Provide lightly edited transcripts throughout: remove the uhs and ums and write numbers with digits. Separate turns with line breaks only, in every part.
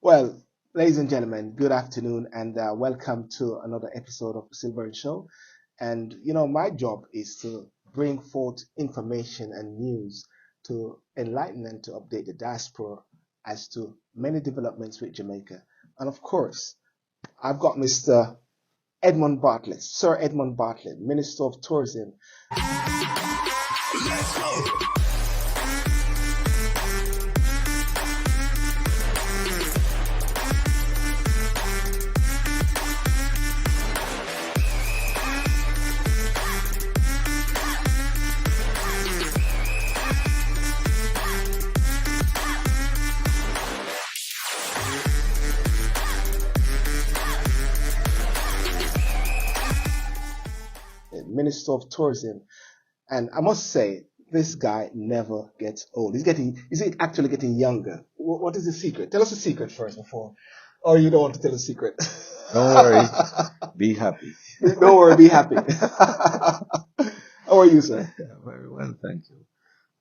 Well, ladies and gentlemen, good afternoon and welcome to another episode of the SYLBOURNE Show. And my job is to bring forth information and news to enlighten and to update the diaspora as to many developments with Jamaica. And of course, I've got Mr. Edmund Bartlett, Sir Edmund Bartlett, Minister of Tourism. Minister of Tourism. And I must say, this guy never gets old. He's actually getting younger. What is the secret? Tell us the secret first before. Or you don't want to tell the secret?
Don't worry. Be happy.
Don't worry, be happy. How are you, sir?
Yeah, very well, thank you.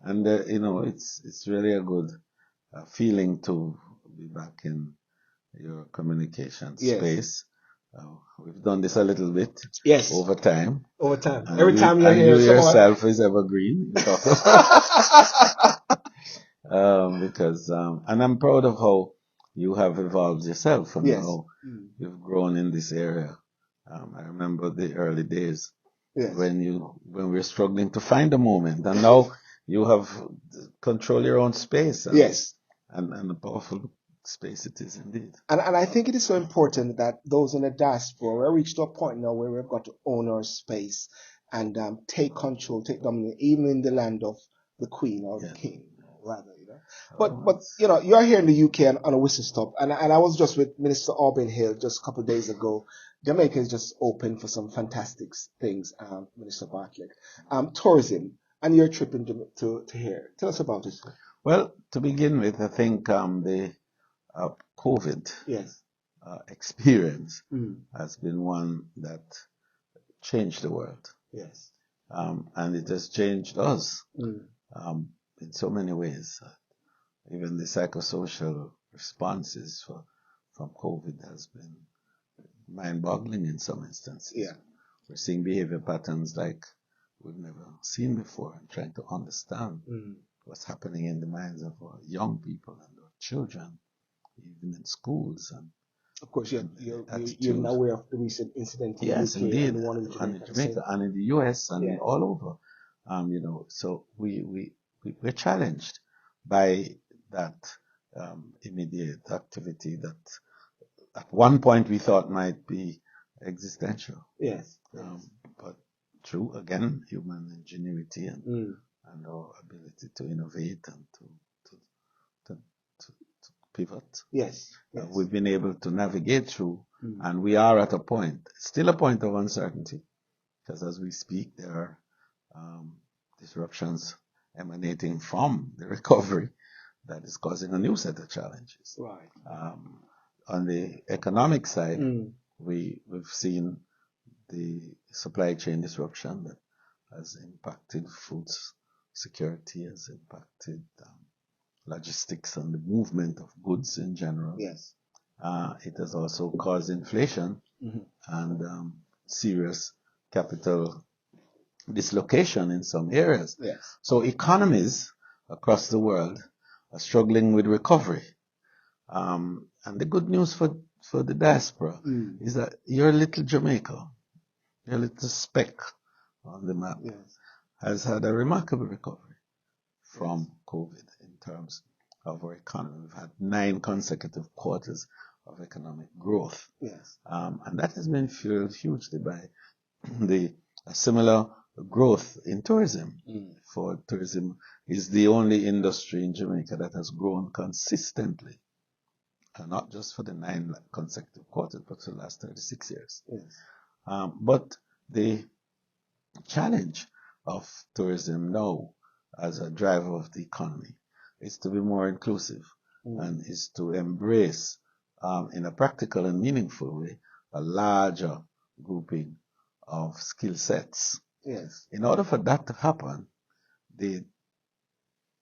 And, it's really a good feeling to be back in your communication
Yes.
space. We've done this a little bit
Yes.
over time.
Over time.
And
Every time you're here,
you yourself is evergreen. And I'm proud of how you have evolved yourself and
Yes.
how you've grown in this area. I remember the early days
Yes.
when we were struggling to find a moment, and now you have control your own space.
Yes.
And a powerful space it is indeed.
And I think it is so important that those in the diaspora, we're reached to a point now where we've got to own our space and take control, take dominance, even in the land of the Queen or the King, rather. But you're here in the UK on a whistle stop, and I was just with Minister Auburn Hill just a couple of days ago. Jamaica is just open for some fantastic things, Minister Bartlett. Tourism, and your trip to here. Tell us about it, sir.
Well, to begin with, I think the COVID
Yes.
experience has been one that changed the world.
Yes.
And it has changed us in so many ways. Even the psychosocial responses from COVID has been mind-boggling in some instances.
Yeah.
We're seeing behavior patterns like we've never seen before and trying to understand what's happening in the minds of our young people and our children, even in schools. And
of course, you're now aware of the recent incident in
yes,
the UK
indeed,
and the one in Jamaica,
and in the US and all over. So we're challenged by that immediate activity that at one point we thought might be existential.
Yes.
But through, again, human ingenuity and our ability to innovate and to pivot.
Yes.
We've been able to navigate through, and we are at a point, still a point of uncertainty, because as we speak, there are disruptions emanating from the recovery that is causing a new set of challenges.
Right.
On the economic side, we've seen the supply chain disruption that has impacted food security, has impacted logistics and the movement of goods in general.
Yes.
It has also caused inflation and serious capital dislocation in some areas.
Yes.
So economies across the world are struggling with recovery. And the good news for the diaspora is that your little Jamaica, your little speck on the map, has had a remarkable recovery from COVID in terms of our economy. We've had 9 consecutive quarters of economic growth.
Yes.
And that has been fueled hugely by the similar growth in tourism. For tourism is the only industry in Jamaica that has grown consistently, not just for the 9 consecutive quarters, but for the last 36 years.
Yes.
But the challenge of tourism now as a driver of the economy is to be more inclusive and is to embrace in a practical and meaningful way a larger grouping of skill sets.
Yes.
In order for that to happen, the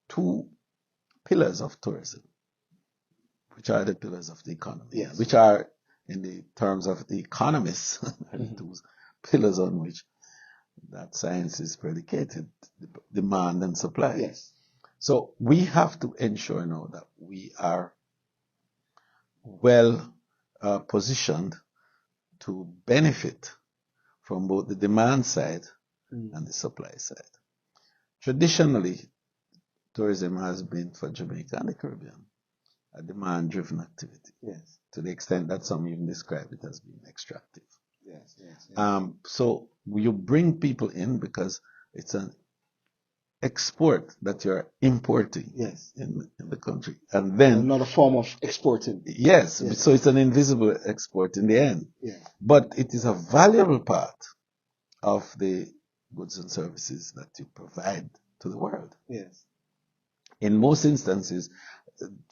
2 pillars of tourism, which are the pillars of the economy,
Yes.
which are, in the terms of the economists, are the two pillars on which that science is predicated, demand and supply.
Yes.
So we have to ensure now that we are well positioned to benefit from both the demand side and the supply side. Traditionally, tourism has been for Jamaica and the Caribbean a demand-driven activity.
Yes.
To the extent that some even describe it as being extractive.
Yes. Yes.
So you bring people in because it's an export that you're importing in the country. And then
another form of exporting.
Yes, so it's an invisible export in the end.
Yeah.
But it is a valuable part of the goods and services that you provide to the world.
Yes.
In most instances,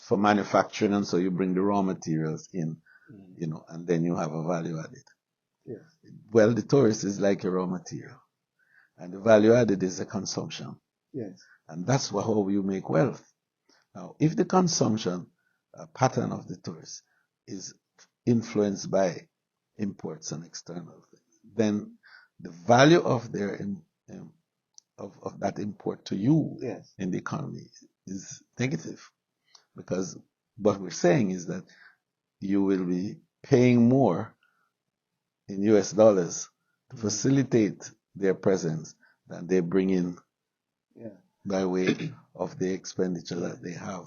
for manufacturing, and so you bring the raw materials in, and then you have a value added.
Yes.
Well, the tourist is like a raw material, and the value added is the consumption.
Yes.
And that's how you make wealth. Now, if the consumption pattern of the tourist is influenced by imports and external things, then the value of their of that import to you in the economy is negative, because what we're saying is that you will be paying more in US dollars to facilitate their presence than they bring in by way of the expenditure that they have.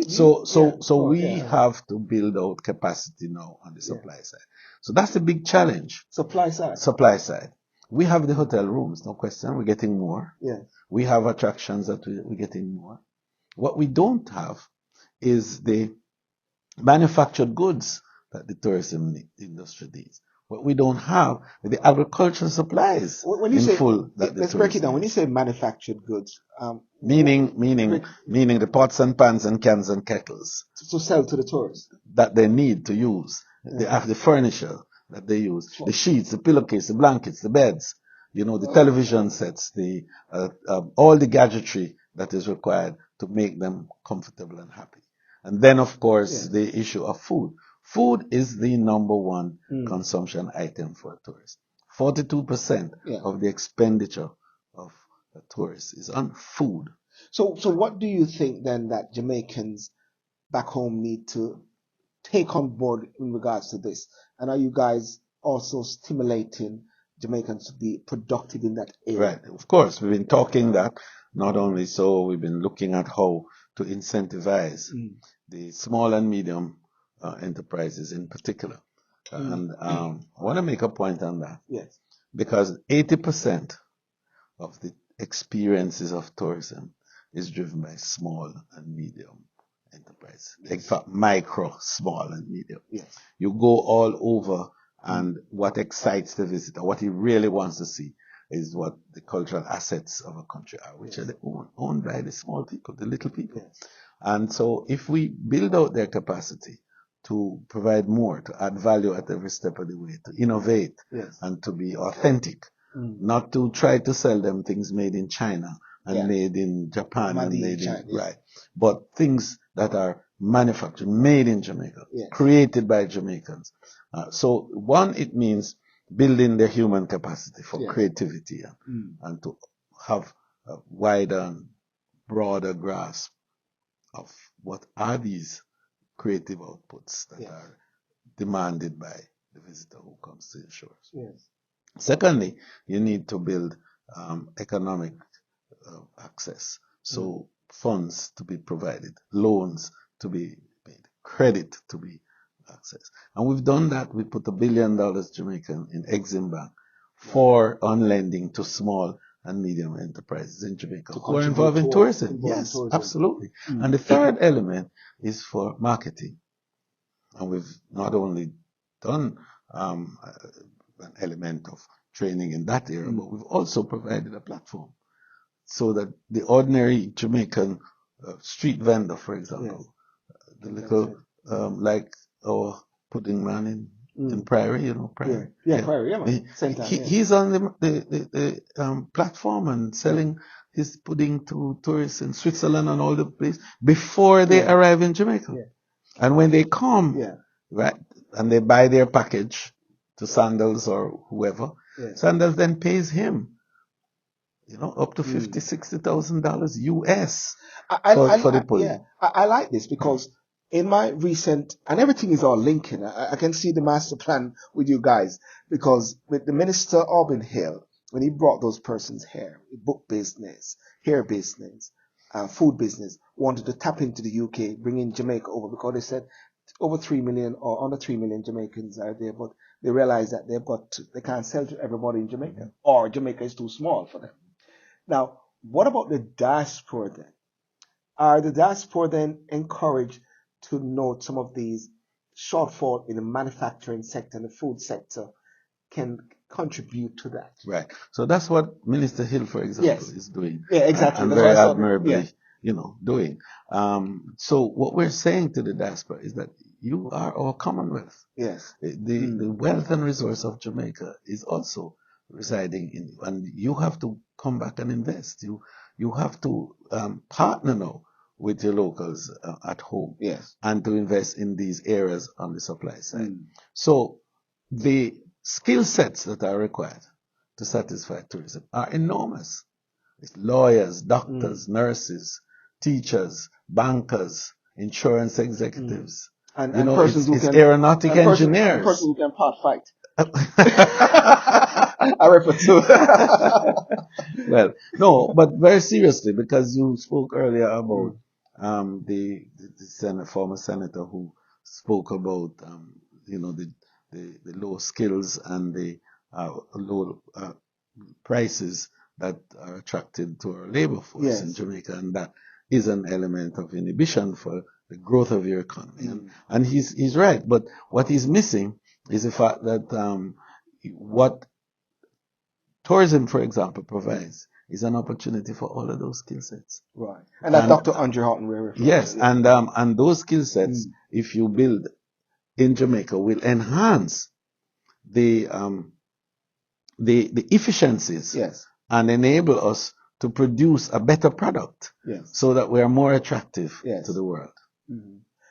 So we have to build out capacity now on the supply side. So that's the big challenge.
Supply side.
Supply side. We have the hotel rooms, no question. We're getting more.
Yes.
We have attractions that we're getting more. What we don't have is the manufactured goods that the tourism industry needs. What we don't have is the agricultural supplies full.
Let's break it down. When you say manufactured goods,
meaning the pots and pans and cans and kettles
to sell to the tourists
that they need to use. They have the furniture that they use, the sheets, the pillowcase, the blankets, the beds, the television sets, the all the gadgetry that is required to make them comfortable and happy. And then, of course, the issue of food. Food is the number one consumption item for a tourist. 42% of the expenditure of a tourist is on food.
So what do you think then that Jamaicans back home need to take on board in regards to this? And are you guys also stimulating Jamaicans to be productive in that area?
Right. Of course, we've been talking that. Not only so, we've been looking at how to incentivize the small and medium enterprises in particular. And I want to make a point on that.
Yes.
Because 80% of the experiences of tourism is driven by small and medium enterprise. In fact, micro, small and medium.
Yes.
You go all over, and what excites the visitor, what he really wants to see, is what the cultural assets of a country are, which are owned by the small people, the little people.
Yes.
And so if we build out their capacity to provide more, to add value at every step of the way, to innovate and to be authentic, not to try to sell them things made in China and made in Japan and made in, but things that are manufactured, made in Jamaica, created by Jamaicans. So one, it means building their human capacity for creativity and to have a wider and broader grasp of what are these creative outputs that are demanded by the visitor who comes to your shores.
Yes.
Secondly, you need to build economic access. So funds to be provided, loans to be made, credit to be accessed. And we've done that. We put $1 billion Jamaican in Exim Bank on lending to small and medium enterprises in Jamaica who are involved in tourism. Yes, absolutely. And the third element is for marketing. And we've not only done an element of training in that area, but we've also provided a platform so that the ordinary Jamaican street vendor, for example, the little, like our pudding man in Priory, Priory.
Priory, man.
He's on the platform and selling his pudding to tourists in Switzerland and all the place before they arrive in Jamaica. And when they come,
Yeah.
right, and they buy their package to Sandals or whoever, Sandals then pays him, up to $50,000-$60,000 US for the pulley.
Yeah, I like this because in my recent, and everything is all linking. I can see the master plan with you guys because with the Minister Auburn Hill, when he brought those persons here, book business, hair business, food business, wanted to tap into the UK, bring in Jamaica over because they said over 3 million or under 3 million Jamaicans are there, but they realize that they can't sell to everybody in Jamaica or Jamaica is too small for them. Now, what about the diaspora then? Are the diaspora then encouraged to note some of these shortfall in the manufacturing sector and the food sector can contribute to that?
Right. So that's what Minister Hill, for example, is doing.
Yeah, exactly.
And very admirably, doing. So what we're saying to the diaspora is that you are our commonwealth.
Yes.
The wealth and resource of Jamaica is also residing in you, and you have to come back and invest. You have to partner now with your locals at home, and to invest in these areas on the supply side. So the skill sets that are required to satisfy tourism are enormous. It's lawyers, doctors, nurses, teachers, bankers, insurance executives.
And
it's aeronautic engineers.
And person who can part fight. I refer to.
Well, no, but very seriously, because you spoke earlier about the former senator who spoke about the low skills and the low prices that are attracted to our labor force in Jamaica, and that is an element of inhibition for the growth of your economy. And he's right, but what he's missing is the fact that what tourism, for example, provides is an opportunity for all of those skill sets.
Right. And that Dr. Andre Houghton will refer to.
Yes, and those skill sets, if you build in Jamaica, will enhance the efficiencies and enable us to produce a better product so that we are more attractive to the world.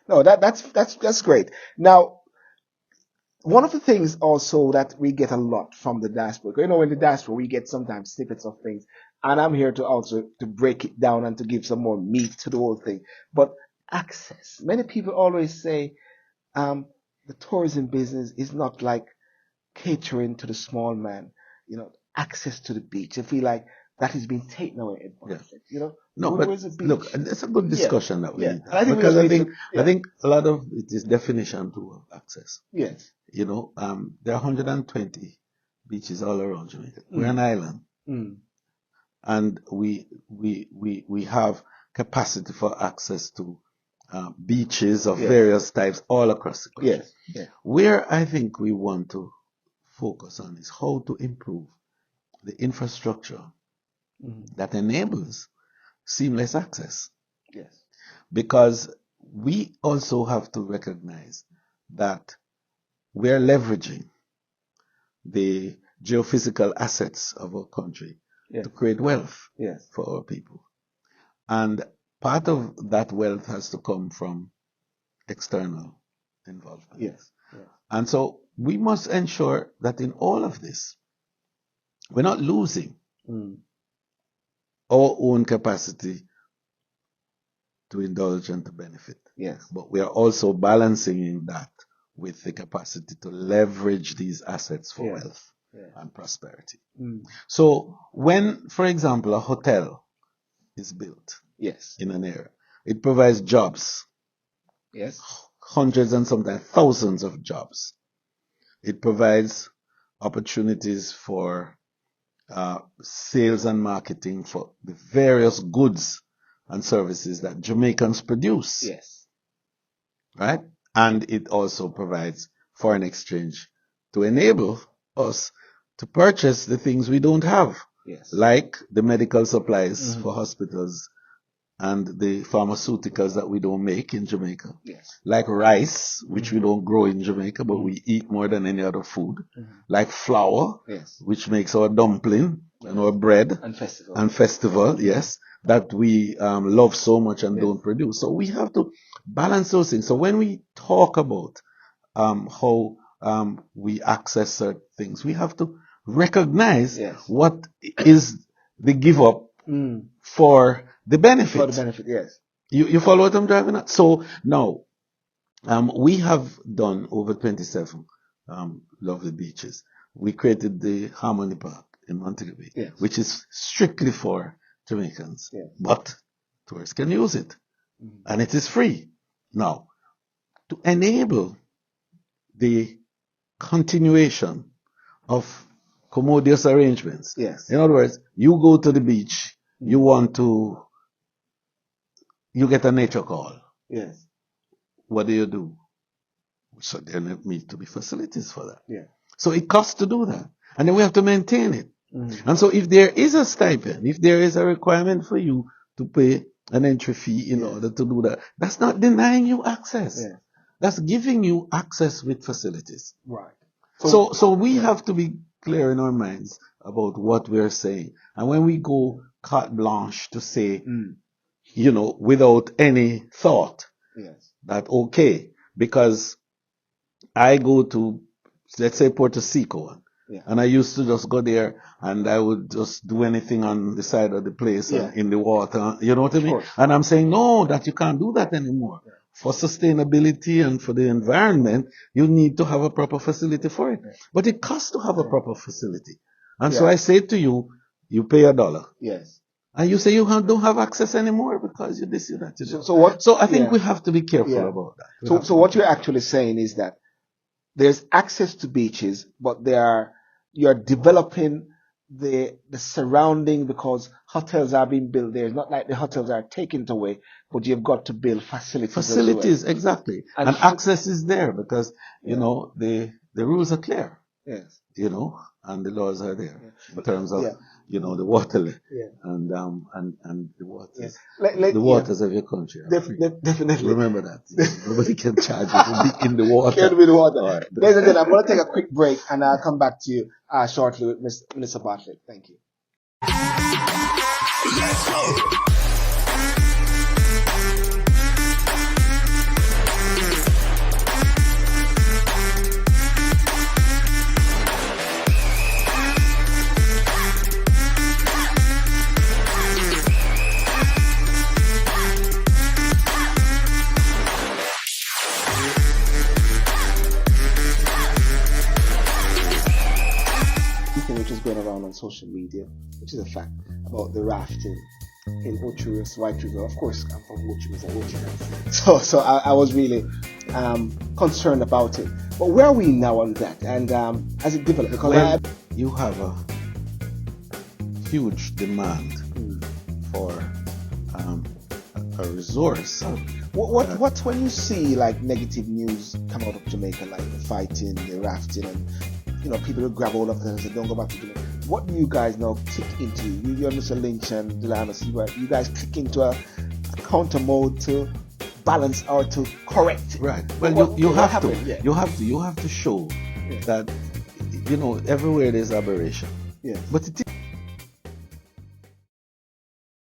No, that's great. Now, one of the things also that we get a lot from the diaspora, in the diaspora we get sometimes snippets of things, and I'm here to also to break it down and to give some more meat to the whole thing. But access. Many people always say the tourism business is not like catering to the small man. Access to the beach. I feel like that has been taken away.
No, but look, it's a good discussion that we need. Because I think a lot of it is definition to access.
Yes.
There are 120 beaches all around Jamaica. We're an island, and we have capacity for access to beaches of various types all across the country. Where I think we want to focus on is how to improve the infrastructure that enables seamless access. Because we also have to recognize that we're leveraging the geophysical assets of our country to create wealth for our people. And part of that wealth has to come from external involvement. And so we must ensure that in all of this, we're not losing our own capacity to indulge and to benefit. But we are also balancing that with the capacity to leverage these assets for wealth and prosperity. So when, for example, a hotel is built in an area, it provides jobs. Hundreds and sometimes thousands of jobs. It provides opportunities for sales and marketing for the various goods and services that Jamaicans produce. Right? And it also provides foreign exchange to enable us to purchase the things we don't have. Like the medical supplies for hospitals and the pharmaceuticals that we don't make in Jamaica. Like rice, which we don't grow in Jamaica, but we eat more than any other food. Like flour, which makes our dumpling and our bread.
And festival.
And festival, that we love so much and don't produce. So we have to balance those things. So when we talk about how we access certain things, we have to recognize what is the give up for the benefit.
For the benefit, yes.
You follow what I'm driving at? So now, we have done over 27 lovely beaches. We created the Harmony Park in Montego Bay, which is strictly for Jamaicans, but tourists can use it, and it is free. Now, to enable the continuation of commodious arrangements, in other words, you go to the beach, you get a nature call.
Yes.
What do? So there need to be facilities for that. So it costs to do that, and then we have to maintain it. And so if there is a stipend, if there is a requirement for you to pay an entry fee in order to do that, that's not denying you access. That's giving you access with facilities.
Right.
So we have to be clear in our minds about what we're saying. And when we go carte blanche to say, without any thought, that okay, because I go to, let's say, Puerto Rico, and I used to just go there and I would just do anything on the side of the place in the water. You know what I mean? And I'm saying, no, that you can't do that anymore. For sustainability and for the environment, you need to have a proper facility for it. But it costs to have a proper facility. And so I say to you, you pay $1.
Yes.
And you say you don't have access anymore because you this, you that. You
So
I think we have to be careful about that.
So what you're actually saying is that there's access to beaches, but you're developing the surrounding, because hotels are being built there. It's not like the hotels are taken away, but you've got to build facilities.
Facilities, exactly. And access is there because, the rules are clear.
Yes.
And the laws are there in terms of, the water and the waters. The waters of your country.
Definitely.
Remember that. Nobody can charge you to be in the water.
Can't be in the water.
Right.
Ladies and gentlemen, I'm going to take a quick break and I'll come back to you shortly with Mr. Bartlett. Thank you.
Let's go.
Which is going around on social media, which is a fact, about the rafting in Ochuru's White River. Of course, I'm from Ochuru's. So I was really concerned about it. But where are we now on that? And as it developed, because
you have a huge demand for a resource.
What when you see like negative news come out of Jamaica, like the fighting, the rafting, and people will grab all of them and say, don't go back to Jamaica. What do you guys now click into? You and Mr. Lynch and Delanos, you guys click into a counter mode to balance or to correct.
Right. Well, you have to show that, everywhere there's aberration.
Yes.
But it is